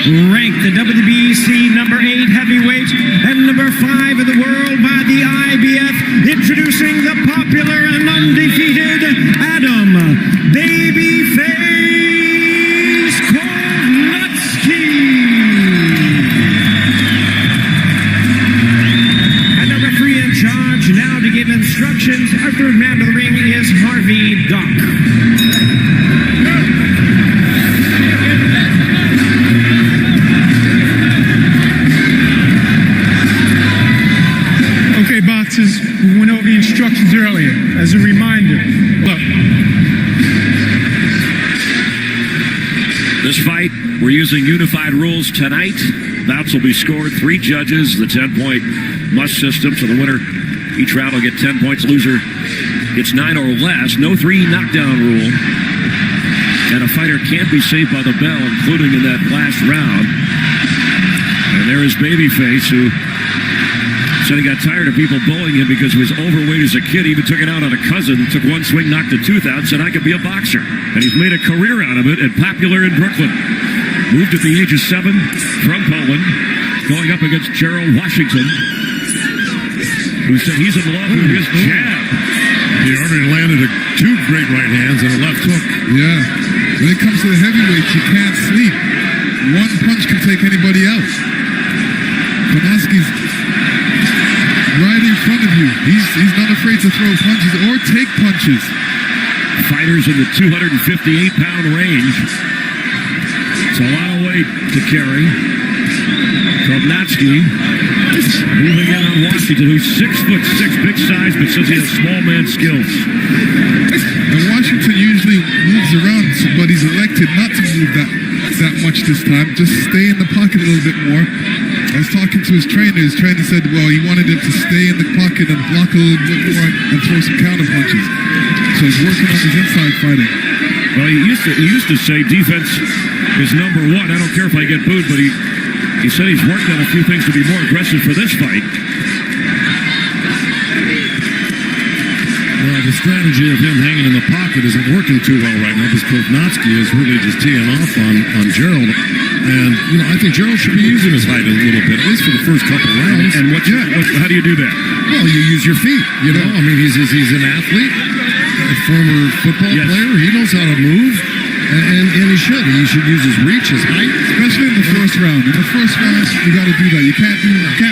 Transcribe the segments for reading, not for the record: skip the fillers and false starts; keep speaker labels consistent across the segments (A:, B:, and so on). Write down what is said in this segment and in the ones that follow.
A: ranked the WBC number 8 heavyweight and number 5 in the world by the IBF, introducing the popular and undefeated Adam Babyface Kownacki. And the referee in charge now to give instructions. Our third man to the ring is Harvey Duck.
B: Boxers, we went over the instructions earlier. As a reminder, look.
C: This fight, we're using unified rules tonight. Bouts will be scored. 3 judges, the 10-point must system. So the winner, each round will get 10 points. Loser gets 9 or less. No 3 knockdown rule. And a fighter can't be saved by the bell, including in that last round. And there is Babyface, who said he got tired of people bullying him because he was overweight as a kid. He even took it out on a cousin, took one swing, knocked a tooth out, said, I could be a boxer. And he's made a career out of it and popular in Brooklyn. Moved at the age of 7 from Poland, going up against Gerald Washington, who said he's in love with his jab.
D: He already landed 2 great right hands and a left hook.
E: Yeah. When it comes to the heavyweights, you can't sleep. One punch can take anybody out. Kownacki's right in front of you. He's not afraid to throw punches or take punches.
C: Fighters in the 258-pound range. It's a lot of weight to carry. Kownacki moving in on Washington, who's 6'6", big size, but says he has small man skills.
E: And Washington usually moves around, but he's elected not to move that much this time. Just stay in the pocket a little bit more. I was talking to his trainer. His trainer said, well, he wanted him to stay in the pocket and block a little bit more and throw some counter punches. So he's working on his inside fighting.
C: Well, he used to say defense is number 1. I don't care if I get booed, but he said he's worked on a few things to be more aggressive for this fight.
D: Well, the strategy of him hanging in the pocket isn't working too well right now because Kownacki is really just teeing off on Gerald. And, I think Gerald should be using his height a little bit, at least for the first couple rounds.
C: And how do you do that?
D: Well, you use your feet, I mean, he's an athlete, a former football player. He knows how to move. And he should. He should use his reach, his height.
E: Especially in the first round. In the first round, you got to do that. You can't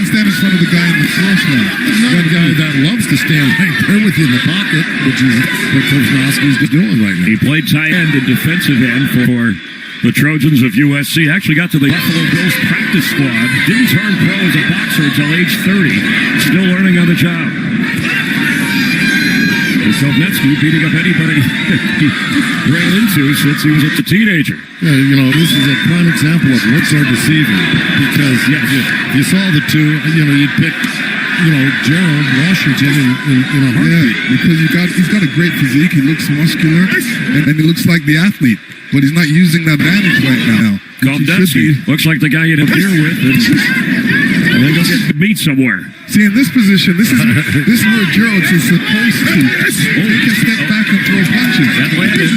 E: stand in front of the guy in the first round.
D: Not a guy that loves to stand right there with you in the pocket, which is what Kownacki's doing right now.
C: He played tight end and defensive end for the Trojans of USC. Actually got to the Buffalo Bills practice squad. Didn't turn pro as a boxer until age 30. Still learning on the job. Kownacki beating up anybody he ran into since he was a teenager.
D: Yeah, this is a prime example of looks are deceiving. Because, if you saw the two, you'd pick, Gerald Washington in a heartbeat.
E: Yeah, because he's got a great physique. He looks muscular, and he looks like the athlete. But he's not using that advantage right now.
C: Kownacki looks like the guy you'd have beer with. And then go get meat somewhere.
E: See, in this position, this is where Gerald is supposed to. He can step back and throw punches.
C: That landed.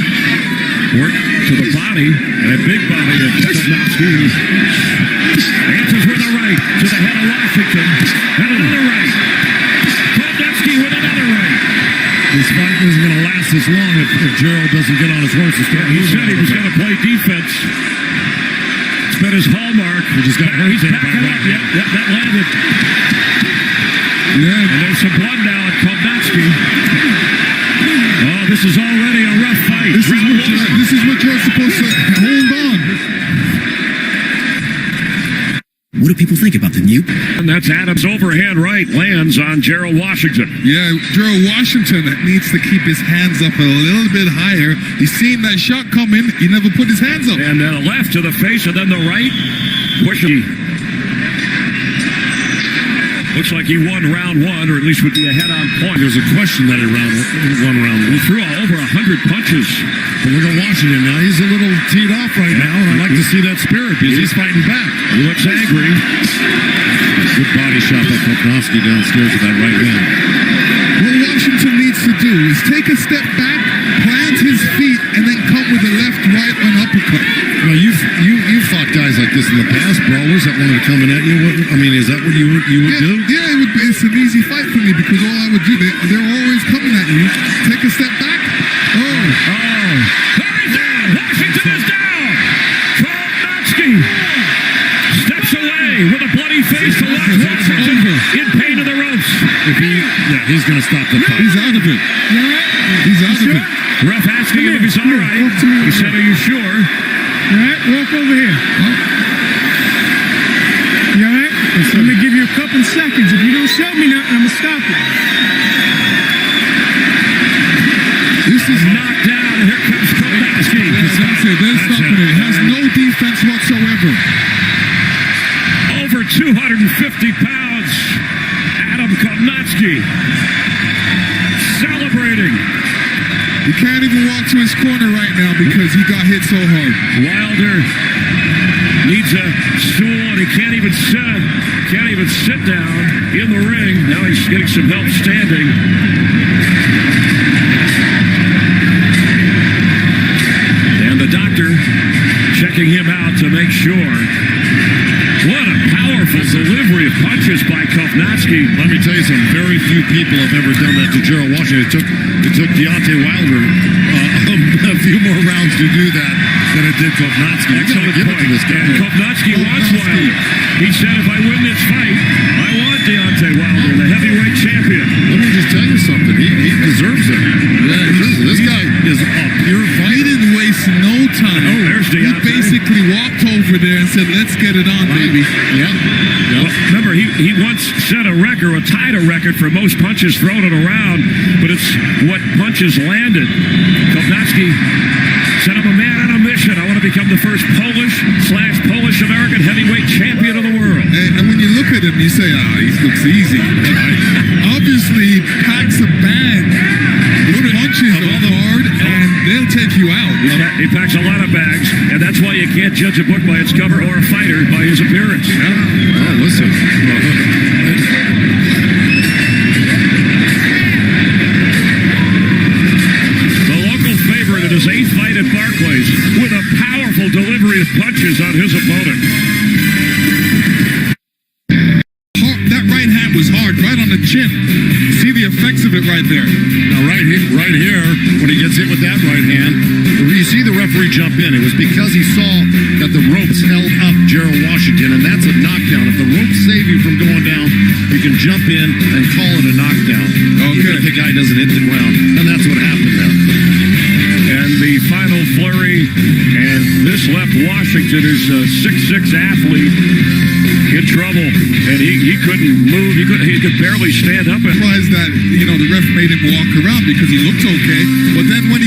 C: Work to the body, and a big body of Kownacki. Answers with a right to the head of Washington. And another right. Kownacki with another right.
D: This fight isn't going to last this long if Gerald doesn't get on his horse and start moving.
C: He said he was going to play defense. It's been his hallmark.
D: He just got hurt.
C: He's backing up. Yep, that landed.
E: Yeah.
C: And there's some blood now at Kownacki. Oh, this is already a rough fight.
E: This is what Gerald's supposed to hold on.
F: What do people think about the new?
C: And that's Adams' overhand right lands on Gerald Washington.
E: Yeah, Gerald Washington needs to keep his hands up a little bit higher. He's seen that shot coming. He never put his hands up.
C: And then a left to the face, and then the right. Pushing. Looks like he won round 1, or at least would be ahead on point.
D: There's a question that he won round 1.
C: He threw over 100 punches.
D: But look at Washington now. He's a little teed off right now, and I'd like to see that spirit because he's fighting back.
C: He looks angry.
D: Good body shot by Kownacki downstairs with that right hand.
E: What Washington needs to do is take a step back, plant his feet, and then come with a left, right, and uppercut.
D: You've fought guys guys like this in the past, brawlers that wanted to come in at you. I mean, is that what you would do?
E: Yeah, it's an easy fight for me because all I would do, they're always coming at you. Take a step back.
C: He's down. Washington is down. Kownacki steps away with a bloody face to watch Washington in pain of the ropes.
D: He's going to stop the fight.
E: He's out of it. He's out of it.
C: Ref asking him if he's all right. He said, "Are you sure?"
B: All right, walk over here. You all right? I'm going to give you a couple seconds. If you don't show me nothing, I'm going to stop it.
C: This is knocked down, and here comes Kownacki.
E: They're stopping it. It has no defense whatsoever.
C: Over 250 pounds, Adam Kownacki celebrating.
E: He can't even walk to his corner right now because he got hit so hard.
C: Wilder needs a stool, and he can't even sit down in the ring. Now he's getting some help standing. And the doctor checking him out to make sure. What a powerful delivery of punches by Kownacki.
D: Let me tell you something. Very few people have ever done that to Gerald Washington. It took Deontay Wilder a few more rounds to do that than it did Kownacki.
C: Excellent point. And Kownacki wants Wilder. He said, if I win this fight, I want Deontay Wilder, the heavyweight champion.
D: Let me just tell you something. He deserves it. This guy is a pure fighter.
E: He didn't waste no time.
C: Oh, there's
E: He
C: Deontay.
E: basically walked over there and said, let's get it on, baby.
D: Yeah.
C: Well, remember, he once set a record, or tied a record for most punches thrown it around, but it's what punches landed. Kownacki said, I'm a man on a mission. I want to become the first Polish/Polish-American heavyweight champion of the world.
E: And when you look at him, you say, he looks easy. Obviously, he packs a bag. Those punches are hard, and they'll take you out.
C: He packs a lot of bags, and that's why you can't judge a book by its cover or a fighter by his appearance.
D: Oh, listen.
C: The local favorite in his 8th fight at Barclays with a powerful delivery of punches on his opponent.
E: That right hand was hard, right on the chin. See the effects of it right there.
D: Now, right here, when he gets hit with that right hand, you see the referee jump in. It was because he saw that the ropes held up Gerald Washington, and that's a knockdown. If the ropes save you from going down, you can jump in and call it a knockdown. Even if the guy doesn't hit the ground. And that's what happened there.
C: And the final flurry, and this left Washington, who's a 6'6" athlete, in trouble, and he couldn't move. He could barely stand up.
E: Surprised that the ref made him walk around because he looked okay. But then when